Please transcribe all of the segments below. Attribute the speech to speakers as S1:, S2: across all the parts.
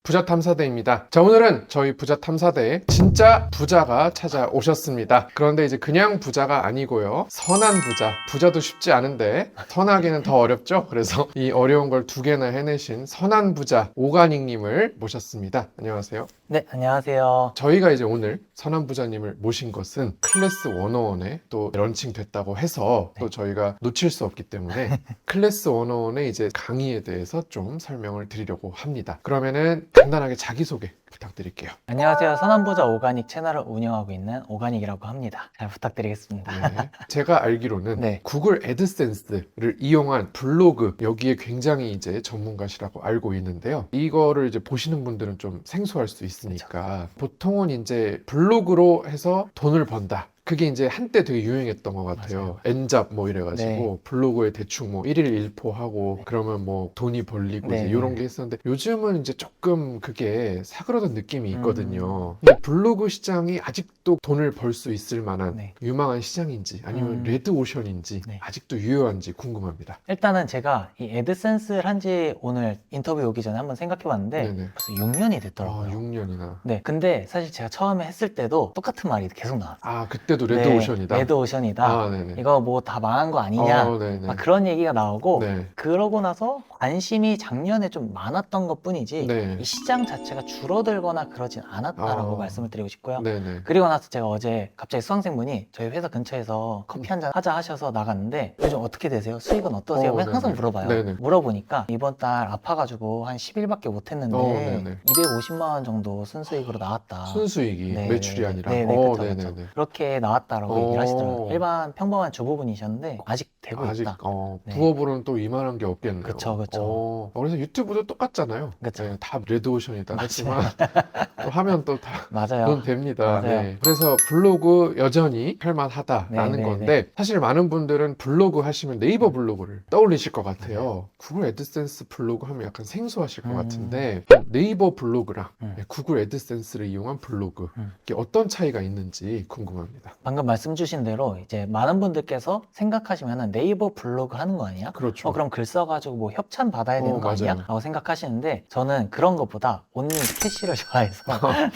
S1: 부자 탐사대입니다. 자, 오늘은 저희 부자 탐사대에 진짜 부자가 찾아오셨습니다. 그런데 이제 그냥 부자가 아니고요. 선한 부자. 부자도 쉽지 않은데 선하기는 더 어렵죠. 그래서 이 어려운 걸 두 개나 해내신 선한 부자 오가닉님을 모셨습니다. 안녕하세요.
S2: 네, 안녕하세요.
S1: 저희가 이제 오늘 선한 부자님을 모신 것은 클래스 101에 또 런칭 됐다고 해서 또 저희가 놓칠 수 없기 때문에 클래스 101의 이제 강의에 대해서 좀 설명을 드리려고 합니다. 그러면은 간단하게 자기소개 부탁드릴게요.
S2: 안녕하세요. 선한부자 오가닉 채널을 운영하고 있는 오가닉이라고 합니다. 잘 부탁드리겠습니다.
S1: 네. 제가 알기로는
S2: 네.
S1: 구글 애드센스를 이용한 블로그 여기에 굉장히 이제 전문가시라고 알고 있는데요. 이거를 이제 보시는 분들은 좀 생소할 수 있으니까 보통은 이제 블로그로 해서 돈을 번다. 그게 이제 한때 되게 유행했던 것 같아요.
S2: 맞아요.
S1: 엔잡 뭐 이래가지고
S2: 네.
S1: 블로그에 대충 뭐 1일 1포 하고 그러면 뭐 돈이 벌리고
S2: 네.
S1: 이제 이런 게 있었는데 요즘은 이제 조금 그게 사그러든 느낌이 있거든요.
S2: 음.
S1: 근데 블로그 시장이 아직도 돈을 벌 수 있을 만한
S2: 네.
S1: 유망한 시장인지 아니면 레드오션인지
S2: 네.
S1: 아직도 유효한지 궁금합니다.
S2: 일단은 제가 이 애드센스를 한지 오늘 인터뷰 오기 전에 한번 생각해 봤는데
S1: 네네.
S2: 벌써 6년이
S1: 아,
S2: 됐더라고요.
S1: 6년이나.
S2: 네, 근데 사실 제가 처음에 했을 때도 똑같은 말이 계속 나왔어요.
S1: 아, 그때도 레드오션이다.
S2: 네, 레드오션이다.
S1: 아, 네네.
S2: 이거 뭐 다 망한 거 아니냐.
S1: 네네.
S2: 막 그런 얘기가 나오고
S1: 네.
S2: 그러고 나서 관심이 작년에 좀 많았던 것 뿐이지
S1: 네.
S2: 이 시장 자체가 줄어들거나 그러진 않았다라고 말씀을 드리고 싶고요.
S1: 네네.
S2: 그리고 나서 제가 어제 갑자기 수강생분이 저희 회사 근처에서 커피 한잔 하자 하셔서 나갔는데 요즘 어떻게 되세요? 수익은 어떠세요?
S1: 네네.
S2: 항상 물어봐요.
S1: 네네.
S2: 물어보니까 이번 달 아파가지고 한 10일밖에 못했는데
S1: 네네.
S2: 250만 원 정도 순수익으로 나왔다.
S1: 순수익이
S2: 네,
S1: 매출이
S2: 네,
S1: 아니라.
S2: 네, 그쵸, 그쵸.
S1: 네네네.
S2: 그렇게 나왔다라고 얘기를 하시더라고요.
S1: 어.
S2: 일반 평범한 주부분이셨는데 아직 되고
S1: 아직
S2: 있다. 네.
S1: 부업으로는 또 이만한 게 없겠네요.
S2: 그쵸, 그쵸.
S1: 그래서 유튜브도 똑같잖아요.
S2: 그쵸.
S1: 네, 다 레드오션이다
S2: 맞아요.
S1: 하지만 또 하면 또 다
S2: 맞아요.
S1: 돈 됩니다.
S2: 맞아요.
S1: 네. 그래서 블로그 여전히 할만하다라는
S2: 네, 네,
S1: 건데 사실 많은 분들은 블로그 하시면 네이버 블로그를 떠올리실 것 같아요. 구글 애드센스 블로그 하면 약간 생소하실 것 같은데 네이버 블로그랑 구글 애드센스를 이용한 블로그 이게 어떤 차이가 있는지 궁금합니다.
S2: 방금 말씀 주신 대로 이제 많은 분들께서 생각하시면은 네이버 블로그 하는 거 아니야?
S1: 그렇죠.
S2: 그럼 글 써가지고 뭐 협찬 받아야 되는 거 아니야?
S1: 맞아요.
S2: 라고 생각하시는데 저는 그런 것보다 온리 캐시를 좋아해서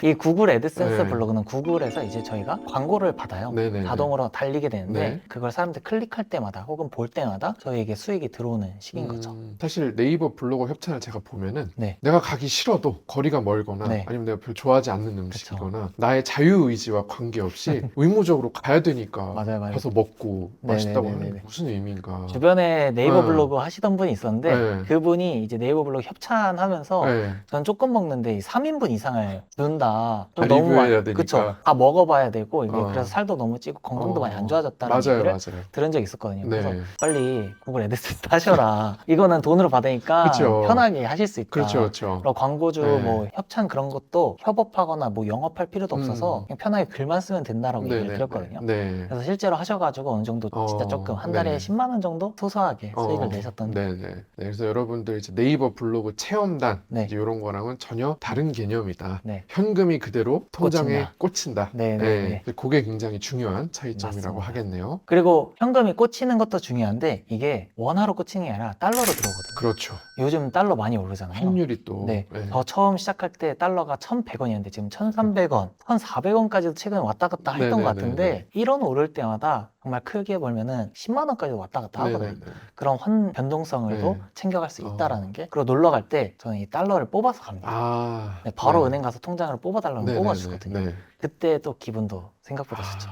S2: 이 구글 애드센스
S1: 네.
S2: 블로그는 구글에서 이제 저희가 광고를 받아요.
S1: 네네네.
S2: 자동으로 달리게 되는데
S1: 네.
S2: 그걸 사람들 클릭할 때마다 혹은 볼 때마다 저희에게 수익이 들어오는 식인 거죠.
S1: 사실 네이버 블로그 협찬을 제가 보면은
S2: 네.
S1: 내가 가기 싫어도 거리가 멀거나
S2: 네.
S1: 아니면 내가 별로 좋아하지 않는 음식이거나 나의 자유의지와 관계없이 의무적으로 가야 되니까
S2: 맞아요.
S1: 가서 먹고 맛있다고 하는 게
S2: 네네네네.
S1: 무슨 의미인가.
S2: 주변에 네이버
S1: 네.
S2: 블로그 하시던 분이 있었는데
S1: 네.
S2: 그분이 이제 네이버 블로그 협찬하면서
S1: 네.
S2: 전 조금 먹는데 3인분 이상을 준다.
S1: 다 리뷰해야 되니까.
S2: 그쵸. 다 먹어봐야 되고 이게
S1: 어.
S2: 그래서 살도 너무 찌고 건강도 많이 안
S1: 맞아요,
S2: 좋아졌다는 얘기를
S1: 맞아요.
S2: 들은 적이 있었거든요. 그래서
S1: 네.
S2: 빨리 구글 애드센스 하셔라. 이거는 돈으로 받으니까
S1: 그쵸.
S2: 편하게 하실 수 있다.
S1: 그렇죠.
S2: 그리고 광고주
S1: 네.
S2: 뭐 협찬 그런 것도 협업하거나 뭐 영업할 필요도 없어서 그냥 편하게 글만 쓰면 된다라고 얘기를
S1: 네네.
S2: 들었거든요.
S1: 네.
S2: 그래서 실제로 하셔가지고 어느 정도 진짜 조금 한 달에
S1: 네.
S2: 10만 원 정도 소소하게 수익을 내셨던.
S1: 네네. 네, 그래서 여러분들 이제 네이버 블로그 체험단
S2: 네.
S1: 이제 이런 거랑은 전혀 다른 개념이다.
S2: 네.
S1: 현금이 그대로 통장에 꽂힌다.
S2: 네네네.
S1: 그게 굉장히 중요한 차이점이라고
S2: 맞습니다.
S1: 하겠네요.
S2: 그리고 현금이 꽂히는 것도 중요한데 이게 원화로 꽂히는 게 아니라 달러로 들어오거든요.
S1: 그렇죠.
S2: 요즘 달러 많이 오르잖아요.
S1: 환율이 또
S2: 네.
S1: 네.
S2: 저 처음 시작할 때 달러가 1,100원이었는데 지금 1,300원, 1,400원까지도 최근에 왔다 갔다 했던 것
S1: 네네네네.
S2: 같은데 1원 오를 때마다 정말 크게 벌면은 10만 원까지 왔다 갔다 하거든요.
S1: 네네네.
S2: 그런 환 변동성을도
S1: 네.
S2: 챙겨갈 수 있다라는 게. 그리고 놀러 갈 때 저는 이 달러를 뽑아서 갑니다.
S1: 아,
S2: 네, 바로
S1: 네.
S2: 은행 가서 통장을 뽑아달라고
S1: 네네네.
S2: 뽑아주거든요.
S1: 네.
S2: 그때 또 기분도 생각보다 좋죠.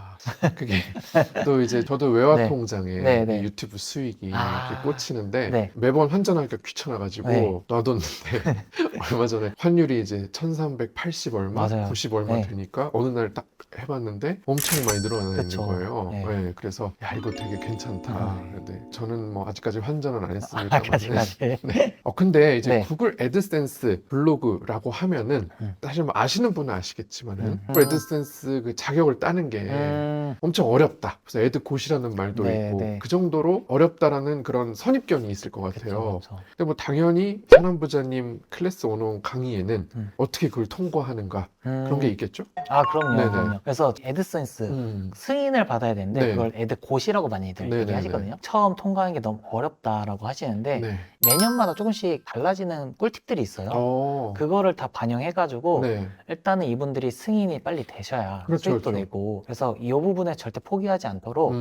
S1: 그게 또 이제 저도 외화
S2: 네.
S1: 통장에
S2: 네, 네.
S1: 이 유튜브 수익이
S2: 아.
S1: 이렇게 꽂히는데
S2: 네.
S1: 매번 환전하기가 귀찮아가지고
S2: 네.
S1: 놔뒀는데 얼마 전에 환율이 이제 1380 얼마,
S2: 맞아요.
S1: 90 얼마
S2: 네.
S1: 되니까 어느 날 딱 해봤는데 엄청 많이 늘어나 있는
S2: 그쵸.
S1: 거예요.
S2: 네.
S1: 네, 그래서 야 이거 되게 괜찮다. 근데 저는 뭐 아직까지 환전은 안 했습니다만.
S2: 아직까지.
S1: 네. 근데 이제
S2: 네.
S1: 구글 애드센스 블로그라고 하면은 사실 뭐 아시는 분은 아시겠지만은 구글 애드센스 그 자격을 따는 게 엄청 어렵다. 그래서 애드콧이라는 말도
S2: 네,
S1: 있고
S2: 네.
S1: 그 정도로 어렵다라는 그런 선입견이 있을 것 같아요.
S2: 그쵸.
S1: 근데 뭐 당연히 선한 부자님 클래스 101 강의에는 어떻게 그걸 통과하는가 그런 게 있겠죠?
S2: 아, 그럼요.
S1: 네네.
S2: 그럼요. 그래서 애드센스 승인을 받아야 되는데
S1: 네.
S2: 그걸 애드고시라고 많이들
S1: 네네네.
S2: 얘기하시거든요. 처음 통과하는 게 너무 어렵다라고 하시는데
S1: 네.
S2: 매년마다 조금씩 달라지는 꿀팁들이 있어요.
S1: 어.
S2: 그거를 다 반영해가지고
S1: 네.
S2: 일단은 이분들이 승인이 빨리 되셔야
S1: 그렇죠,
S2: 수익도
S1: 그렇죠.
S2: 내고, 그래서 이 부분에 절대 포기하지 않도록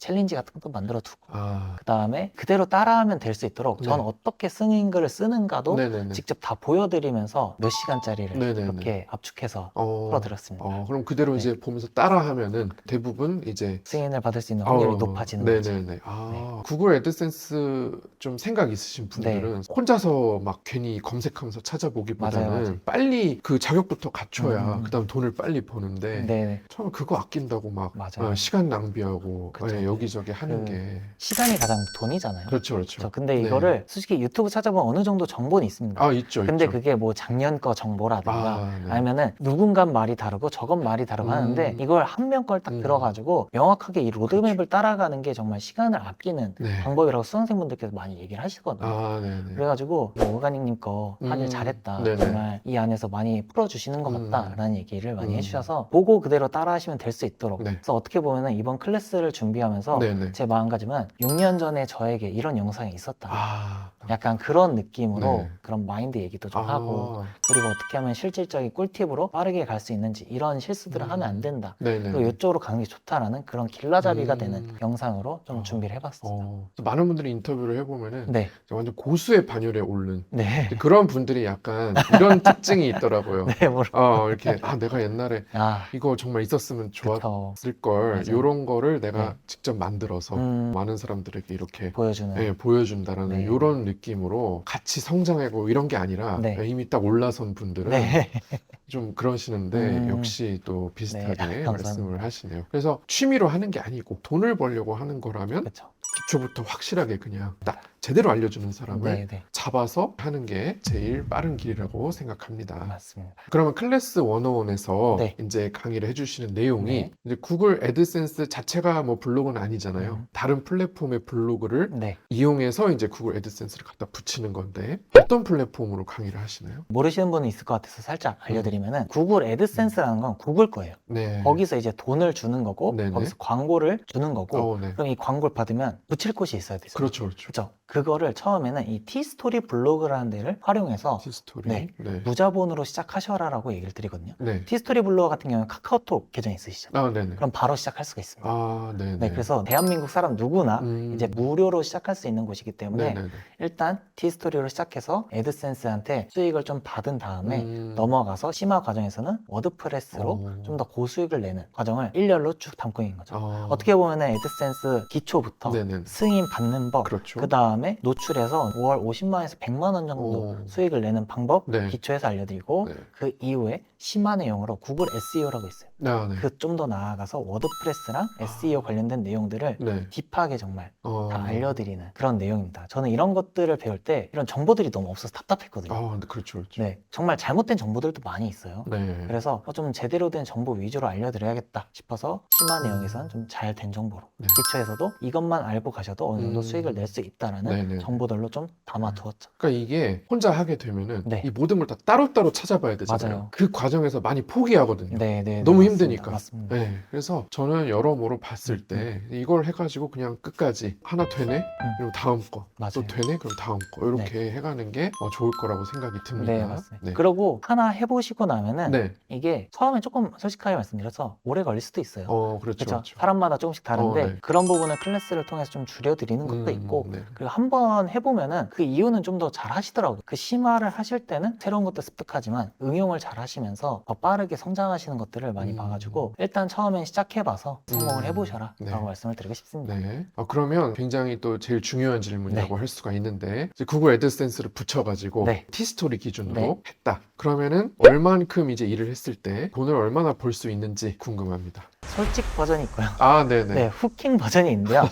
S2: 챌린지 같은 것도 만들어 두고,
S1: 아.
S2: 그 다음에 그대로 따라하면 될 수 있도록
S1: 네.
S2: 저는 어떻게 승인글을 쓰는가도
S1: 네네네.
S2: 직접 다 보여드리면서 몇 시간짜리를
S1: 네네네.
S2: 이렇게 압축해서
S1: 어.
S2: 풀어드렸습니다.
S1: 그럼 그대로
S2: 네.
S1: 이제 보면서 따라하면은 대부분 이제
S2: 승인을 받을 수 있는 확률이
S1: 어,
S2: 높아지는 거죠.
S1: 네네네. 구글 애드센스 좀 생각 있으신 분들은 혼자서 막 괜히 검색하면서 찾아보기보다는
S2: 맞아요.
S1: 빨리 그 자격부터 갖춰야
S2: 음.
S1: 그다음 돈을 빨리 버는데
S2: 네,
S1: 처음에 그거 아낀다고 막
S2: 맞아요.
S1: 시간 낭비하고
S2: 그쵸.
S1: 여기저기 하는
S2: 그
S1: 게
S2: 시간이 가장 돈이잖아요.
S1: 그렇죠, 그렇죠.
S2: 근데
S1: 네.
S2: 이거를 솔직히 유튜브 찾아보면 어느 정도 정보는 있습니다.
S1: 있죠,
S2: 근데
S1: 있죠.
S2: 그게 뭐 작년 거 정보라든가
S1: 네.
S2: 아니면은 누군가 말이 다르고 저건 말이 다르고 하는데 이걸 한 명 걸 딱 들어가지고 명확하게 이 로드맵을 따라가는 게 정말 시간을 아끼는
S1: 네.
S2: 방법이라고 수강생분들께서 많이 얘기를 하시거든요.
S1: 네네.
S2: 그래가지고 뭐 오가닉님 거 하길 잘했다.
S1: 네네.
S2: 정말 이 안에서 많이 풀어주시는 것 같다라는 얘기를 많이
S1: 음.
S2: 해주셔서 보고 그대로 따라하시면 될 수 있도록.
S1: 네.
S2: 그래서 어떻게 보면은 이번 클래스를 준비하면서
S1: 네네.
S2: 제 마음가짐은 6년 전에 저에게 이런 영상이 있었다.
S1: 아.
S2: 약간 그런 느낌으로
S1: 네.
S2: 그런 마인드 얘기도 좀 하고, 그리고 어떻게 하면 실질적인 꿀팁으로 빠르게 갈 수 있는지, 이런 실수들을 하면 안 된다.
S1: 네네.
S2: 그리고 이쪽으로 가는 게 좋다라는 그런 길라잡이가 되는 영상으로 좀 준비를 해봤습니다.
S1: 많은 분들이 인터뷰를 해보면은
S2: 네.
S1: 완전 고수의 반열에 오른
S2: 네.
S1: 그런 분들이 약간 이런 특징이 있더라고요.
S2: 네,
S1: 이렇게 내가 옛날에
S2: 아,
S1: 이거 정말 있었으면
S2: 그쵸.
S1: 좋았을 걸
S2: 맞아요.
S1: 이런 거를 내가
S2: 네.
S1: 직접 만들어서 많은 사람들에게 이렇게
S2: 보여주는.
S1: 보여준다라는
S2: 네.
S1: 이런 느낌으로 같이 성장하고 이런 게 아니라
S2: 네.
S1: 이미 딱 올라선 분들은
S2: 네.
S1: 좀 그러시는데 역시 또 비슷하게
S2: 네,
S1: 말씀을 하시네요. 그래서 취미로 하는 게 아니고 돈을 벌려고 하는 거라면
S2: 그렇죠.
S1: 기초부터 확실하게 그냥 딱 제대로 알려주는 사람을
S2: 네, 네.
S1: 잡아서 하는 게 제일 빠른 길이라고 생각합니다.
S2: 맞습니다.
S1: 그러면 클래스 101에서
S2: 네.
S1: 이제 강의를 해주시는 내용이
S2: 네.
S1: 이제 구글 애드센스 자체가 뭐 블로그는 아니잖아요. 다른 플랫폼의 블로그를
S2: 네.
S1: 이용해서 이제 구글 애드센스를 갖다 붙이는 건데 어떤 플랫폼으로 강의를 하시나요?
S2: 모르시는 분은 있을 것 같아서 살짝 알려드리면은 구글 애드센스라는 건 구글 거예요.
S1: 네.
S2: 거기서 이제 돈을 주는 거고,
S1: 네네.
S2: 거기서 광고를 주는 거고,
S1: 네.
S2: 그럼 이 광고를 받으면 붙일 곳이 있어야 되죠.
S1: 그렇죠, 그렇죠.
S2: 그렇죠. 그거를 처음에는 이 티스토리 블로그라는 데를 활용해서
S1: 티스토리.
S2: 네. 무자본으로 시작하셔라라고 얘기를 드리거든요.
S1: 네.
S2: 티스토리 블로그 같은 경우는 카카오톡 계정이 있으시죠.
S1: 네네.
S2: 그럼 바로 시작할 수가 있습니다.
S1: 네네.
S2: 네, 그래서 대한민국 사람 누구나 이제 무료로 시작할 수 있는 곳이기 때문에
S1: 네네네.
S2: 일단 티스토리로 시작해서 애드센스한테 수익을 좀 받은 다음에 넘어가서 심화 과정에서는 워드프레스로 좀 더 고수익을 내는 과정을 일렬로 쭉 담고 있는 거죠. 어떻게 보면 애드센스 기초부터
S1: 네네.
S2: 승인 받는 법,
S1: 그렇죠.
S2: 그 다음에 노출해서 월 50만에서 100만 원 정도 수익을 내는 방법
S1: 네.
S2: 기초에서 알려드리고,
S1: 네.
S2: 그 이후에 심화 내용으로 구글 SEO라고 있어요.
S1: 네.
S2: 그 좀 더 나아가서 워드프레스랑 SEO 관련된 내용들을
S1: 네.
S2: 딥하게 정말 다
S1: 다
S2: 알려드리는 그런 내용입니다. 저는 이런 것들을 배울 때 이런 정보들이 너무 없어서 답답했거든요.
S1: 그렇죠, 그렇죠.
S2: 네, 정말 잘못된 정보들도 많이 있어요.
S1: 네.
S2: 그래서 좀 제대로 된 정보 위주로 알려드려야겠다 싶어서 심화 내용에서는 좀 잘 된 정보로,
S1: 네.
S2: 기초에서도 이것만 알고 가셔도 어느 정도 수익을 낼 수 있다라는
S1: 네네.
S2: 정보들로 좀 담아두었죠.
S1: 그러니까 이게 혼자 하게 되면은
S2: 네.
S1: 이 모든 걸 다 따로따로 찾아봐야 되잖아요.
S2: 맞아요.
S1: 그 과정에서 많이 포기하거든요.
S2: 네,
S1: 너무
S2: 맞습니다.
S1: 힘드니까.
S2: 맞습니다.
S1: 네, 그래서 저는 여러모로 봤을 때 이걸 해가지고 그냥 끝까지 하나 되네? 그럼 다음 거.
S2: 맞아요.
S1: 또 되네? 그럼 다음 거. 이렇게 해가는 게 좋을 거라고 생각이 듭니다.
S2: 네, 맞습니다.
S1: 네.
S2: 그리고 하나 해보시고 나면은
S1: 네.
S2: 이게 처음에 조금 솔직하게 말씀드려서 오래 걸릴 수도 있어요.
S1: 그렇죠.
S2: 그렇죠.
S1: 그렇죠.
S2: 사람마다 조금씩 다른데
S1: 네.
S2: 그런 부분을 클래스를 통해서 좀 줄여드리는 것도 있고,
S1: 네.
S2: 그리고 한번 해보면은 그 이유는 좀 더 잘 하시더라고요. 그 심화를 하실 때는 새로운 것도 습득하지만 응용을 잘 하시면서 더 빠르게 성장하시는 것들을 많이 봐가지고 일단 처음엔 시작해봐서 성공을 해보셔라
S1: 네.
S2: 라고 말씀을 드리고 싶습니다.
S1: 네. 그러면 굉장히 또 제일 중요한 질문이라고
S2: 네.
S1: 할 수가 있는데 이제 구글 애드센스를 붙여가지고
S2: 네.
S1: 티스토리 기준으로
S2: 네.
S1: 했다. 그러면은 얼만큼 이제 일을 했을 때 돈을 얼마나 벌 수 있는지 궁금합니다.
S2: 솔직 버전이 있고요.
S1: 네네.
S2: 네, 후킹 버전이 있는데요.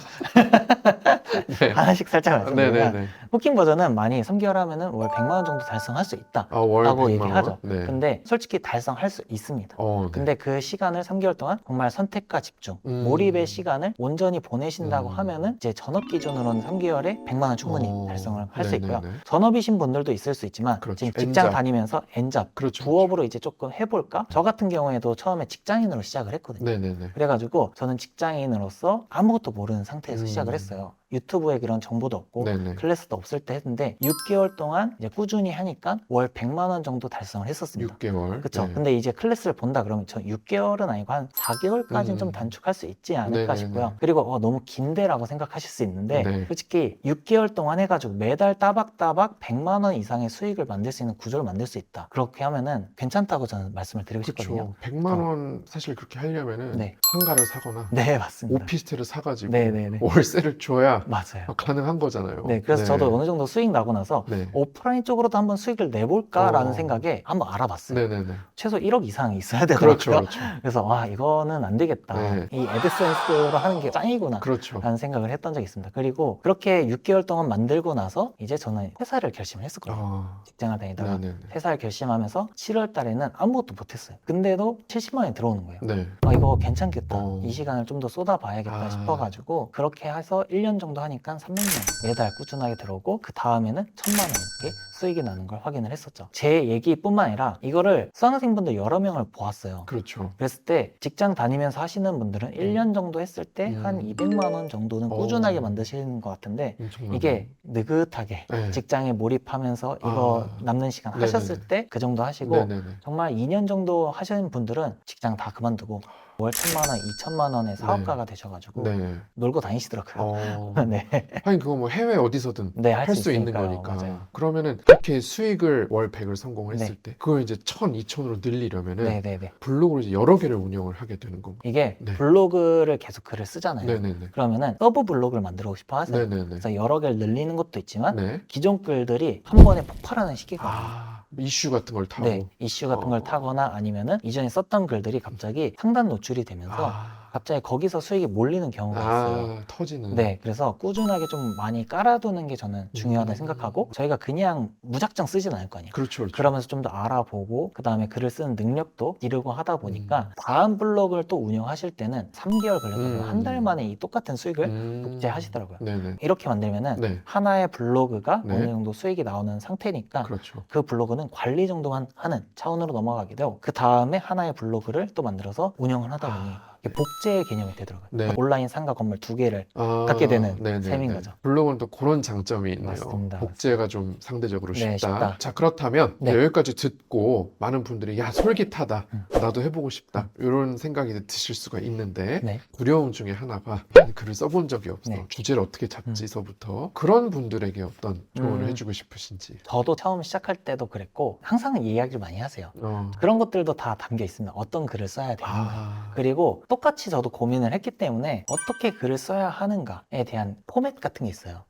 S1: 네.
S2: 하나씩 살짝 살짝 말씀드리면
S1: 네네네.
S2: 후킹 버전은 많이 3개월 하면은 월 100만 원 정도 달성할 수 있다
S1: 월
S2: 라고
S1: 100만
S2: 얘기하죠.
S1: 원? 네.
S2: 근데 솔직히 달성할 수 있습니다.
S1: 네.
S2: 근데 그 시간을 3개월 동안 정말 선택과 집중,
S1: 음.
S2: 몰입의 시간을 온전히 보내신다고 하면은 이제 전업 기준으로는 3개월에 100만 원 충분히 달성을 할 수 있고요.
S1: 네네네.
S2: 전업이신 분들도 있을 수 있지만
S1: 그렇죠.
S2: 지금 직장
S1: N잡.
S2: 다니면서 N잡,
S1: 그렇죠.
S2: 부업으로 이제 조금 해볼까? 저 같은 경우에도 처음에 직장인으로 시작을 했거든요.
S1: 네네네.
S2: 그래가지고 저는 직장인으로서 아무것도 모르는 상태에서
S1: 음.
S2: 시작을 했어요. 유튜브에 그런 정보도 없고
S1: 네네.
S2: 클래스도 없을 때 했는데 6개월 동안 이제 꾸준히 하니까 월 100만 원 정도 달성을 했었습니다.
S1: 6개월.
S2: 그렇죠.
S1: 네.
S2: 근데 이제 클래스를 본다 그러면 저 6개월은 아니고 한 4개월까지는 좀 단축할 수 있지 않을까
S1: 네네네.
S2: 싶고요. 그리고 너무 긴데라고 생각하실 수 있는데
S1: 네.
S2: 솔직히 6개월 동안 해가지고 매달 따박따박 100만 원 이상의 수익을 만들 수 있는 구조를 만들 수 있다. 그렇게 하면은 괜찮다고 저는 말씀을 드리고 싶거든요.
S1: 그렇죠. 100만 원 사실 그렇게 하려면은
S2: 네.
S1: 상가를 사거나
S2: 네, 맞습니다.
S1: 오피스텔을 사가지고
S2: 네네네.
S1: 월세를 줘야
S2: 맞아요.
S1: 가능한 거잖아요.
S2: 네, 그래서 저도 어느 정도 수익 나고 나서
S1: 네.
S2: 오프라인 쪽으로도 한번 수익을 내볼까라는
S1: 어.
S2: 생각에 한번 알아봤어요.
S1: 네네네.
S2: 최소 1억 이상이 있어야 되더라고요.
S1: 그렇죠, 그렇죠.
S2: 그래서 이거는 안 되겠다.
S1: 네.
S2: 이 애드센스로 하는 게 짱이구나.
S1: 그렇죠.
S2: 라는 생각을 했던 적이 있습니다. 그리고 그렇게 6개월 동안 만들고 나서 이제 저는 회사를 결심을 했었거든요. 직장을 다니다가
S1: 네네네.
S2: 회사를 결심하면서 7월 달에는 아무것도 못했어요. 근데도 70만 원이 들어오는 거예요.
S1: 네.
S2: 이거 괜찮겠다.
S1: 어.
S2: 이 시간을 좀 더 쏟아봐야겠다
S1: 아.
S2: 싶어가지고 그렇게 해서 1년 정도 하니까 300만 원 매달 꾸준하게 들어오고 그 다음에는 1000만 원 이렇게 수익이 나는 걸 확인을 했었죠. 제 얘기뿐만 아니라 이거를 수강생분들 여러 명을 보았어요.
S1: 그렇죠.
S2: 그랬을 때 직장 다니면서 하시는 분들은 1년 정도 했을 때 한 200만 원 정도는 꾸준하게 만드시는 것 같은데
S1: 엄청나네.
S2: 이게 느긋하게
S1: 네.
S2: 직장에 몰입하면서 이거 남는 시간
S1: 네네네.
S2: 하셨을 때 그 정도 하시고
S1: 네네네.
S2: 정말 2년 정도 하시는 분들은 직장 다 그만두고 월 1000만 원, 2000만 원의 사업가가 되셔가지고
S1: 네.
S2: 놀고 다니시더라고요.
S1: 네.
S2: 네,
S1: 하긴 그거 뭐 해외 어디서든
S2: 네,
S1: 할 수 있는
S2: 있으니까요.
S1: 거니까.
S2: 맞아요.
S1: 그러면은 그렇게 수익을 월 100을 성공을 했을
S2: 네.
S1: 때 그걸 이제 1000, 2000으로 늘리려면은
S2: 네네네.
S1: 블로그로 이제 여러 개를 운영을 하게 되는 건가요?
S2: 이게
S1: 네.
S2: 블로그를 계속 글을 쓰잖아요.
S1: 네네네.
S2: 그러면은 서브 블로그를 만들고 싶어 하세요.
S1: 네네네.
S2: 그래서 여러 개를 늘리는 것도 있지만
S1: 네.
S2: 기존 글들이 한 번에 폭발하는 시기가
S1: 이슈 같은 걸 타고.
S2: 네, 이슈 같은 걸 타거나 아니면은 이전에 썼던 글들이 갑자기 상단 노출이 되면서 갑자기 거기서 수익이 몰리는 경우가 있어요.
S1: 터지는.
S2: 네, 그래서 꾸준하게 좀 많이 깔아두는 게 저는 중요하다 생각하고 저희가 그냥 무작정 쓰진 않을 거 아니에요.
S1: 그렇죠, 그렇죠.
S2: 그러면서 좀 더 알아보고 그 다음에 글을 쓰는 능력도 기르고 하다 보니까 다음 블로그를 또 운영하실 때는 3개월 걸려서 한 달 만에 이 똑같은 수익을 복제하시더라고요.
S1: 네네.
S2: 이렇게 만들면은
S1: 네.
S2: 하나의 블로그가
S1: 네.
S2: 어느 정도 수익이 나오는 상태니까
S1: 그렇죠.
S2: 그 블로그는 관리 정도만 하는 차원으로 넘어가게 되고 그 다음에 하나의 블로그를 또 만들어서 운영을 하다 보니 이게 복제의 개념이 되더라고요.
S1: 네.
S2: 온라인 상가 건물 2개를 갖게 되는
S1: 네네네.
S2: 셈인 거죠.
S1: 블로그는 또 그런 장점이 있네요.
S2: 맞습니다.
S1: 복제가 좀 상대적으로
S2: 네,
S1: 쉽다.
S2: 쉽다.
S1: 자, 그렇다면
S2: 네.
S1: 여기까지 듣고 많은 분들이 야, 솔깃하다. 나도 해보고 싶다. 이런 생각이 드실 수가 있는데
S2: 네.
S1: 두려움 중에 하나가 글을 써본 적이 없어.
S2: 네.
S1: 주제를 어떻게 잡지서부터 그런 분들에게 어떤 조언을
S2: 음.
S1: 해주고 싶으신지.
S2: 저도 처음 시작할 때도 그랬고 항상 이야기를 많이 하세요. 그런 것들도 다 담겨 있습니다. 어떤 글을 써야 되는가. 그리고 똑같이 저도 고민을 했기 때문에 어떻게 글을 써야 하는가에 대한 포맷 같은 게 있어요.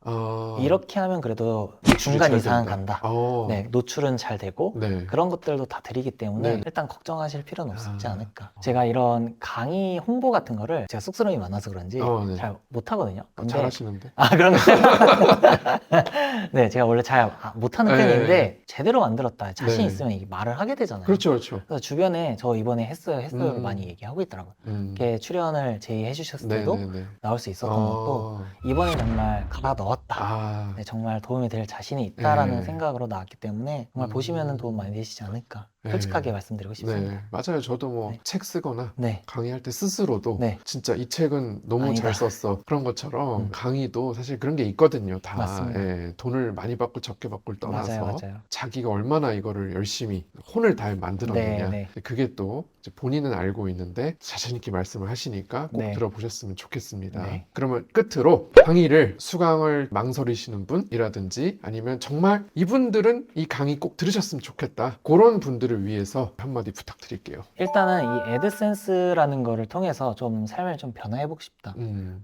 S2: 이렇게 하면 그래도 중간
S1: 잘
S2: 이상은
S1: 된다.
S2: 간다. 네, 노출은 잘 되고
S1: 네.
S2: 그런 것들도 다 드리기 때문에
S1: 네.
S2: 일단 걱정하실 필요는 없지 않을까. 제가 이런 강의 홍보 같은 거를 제가 쑥스러움이 많아서 그런지
S1: 네.
S2: 잘 못하거든요. 근데
S1: 잘하시는데.
S2: 그런가요? 네, 제가 원래 잘 못하는
S1: 네.
S2: 편인데 제대로 만들었다. 자신
S1: 네.
S2: 있으면 이게 말을 하게 되잖아요.
S1: 그렇죠, 그렇죠.
S2: 그래서 주변에 저 이번에 했어요 많이 얘기하고 있더라고요. 이렇게 출연을 제의해 주셨을 때도
S1: 네네네.
S2: 나올 수 있었던 것도 이번에 정말 갈아 넣었다. 네, 정말 도움이 될 자신이 있다라는
S1: 네.
S2: 생각으로 나왔기 때문에 정말 보시면은 도움 많이 되시지 않을까.
S1: 네.
S2: 솔직하게 말씀드리고 싶습니다.
S1: 네, 맞아요. 저도 뭐
S2: 네.
S1: 책 쓰거나
S2: 네.
S1: 강의할 때 스스로도
S2: 네.
S1: 진짜 이 책은 너무
S2: 아니다.
S1: 잘 썼어. 그런 것처럼 강의도 사실 그런 게 있거든요. 다
S2: 맞습니다.
S1: 예, 돈을 많이 받고 적게 받고를 떠나서
S2: 맞아요.
S1: 자기가 얼마나 이거를 열심히 혼을 다해 만들었느냐.
S2: 네.
S1: 그게 또 이제 본인은 알고 있는데 자신 있게 말씀을 하시니까 꼭
S2: 네.
S1: 들어보셨으면 좋겠습니다.
S2: 네.
S1: 그러면 끝으로 강의를 수강을 망설이시는 분이라든지 아니면 정말 이분들은 이 강의 꼭 들으셨으면 좋겠다. 그런 분들을 위해서 한마디 부탁드릴게요.
S2: 일단은 이 애드센스라는 거를 통해서 좀 삶을 좀 변화해보고 싶다.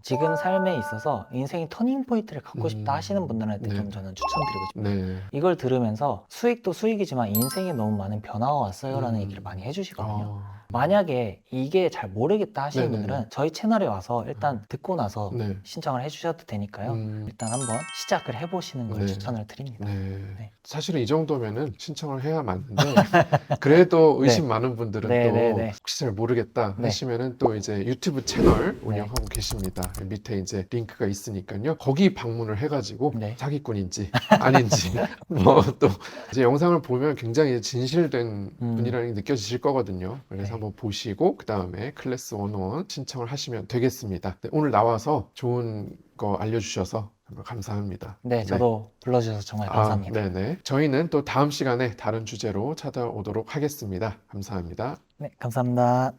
S2: 지금 삶에 있어서 인생의 터닝 포인트를 갖고 싶다 하시는 분들한테 좀
S1: 네.
S2: 저는 추천드리고 싶어요.
S1: 네.
S2: 이걸 들으면서 수익도 수익이지만 인생에 너무 많은 변화가 왔어요 라는 얘기를 많이 해주시거든요. 만약에 이게 잘 모르겠다 하시는
S1: 네네네.
S2: 분들은 저희 채널에 와서 일단 듣고 나서
S1: 네.
S2: 신청을 해주셔도 되니까요. 일단 한번 시작을 해보시는 걸
S1: 네.
S2: 추천을 드립니다.
S1: 네.
S2: 네.
S1: 사실은 이 정도면은 신청을 해야 맞는데 그래도 의심 많은 분들은
S2: 네,
S1: 또
S2: 네, 네.
S1: 혹시 잘 모르겠다
S2: 네.
S1: 하시면은 또 이제 유튜브 채널 운영하고 계십니다. 밑에 이제 링크가 있으니까요. 거기 방문을 해가지고
S2: 네.
S1: 사기꾼인지 아닌지 뭐 또 이제 영상을 보면 굉장히 진실된 분이라는 게 느껴지실 거거든요. 그래서
S2: 네.
S1: 한번 보시고 그 다음에 클래스 101 신청을 하시면 되겠습니다. 네, 오늘 나와서 좋은 거 알려주셔서 정말 감사합니다.
S2: 네, 저도 불러주셔서 정말 감사합니다.
S1: 네네. 저희는 또 다음 시간에 다른 주제로 찾아오도록 하겠습니다. 감사합니다.
S2: 네, 감사합니다.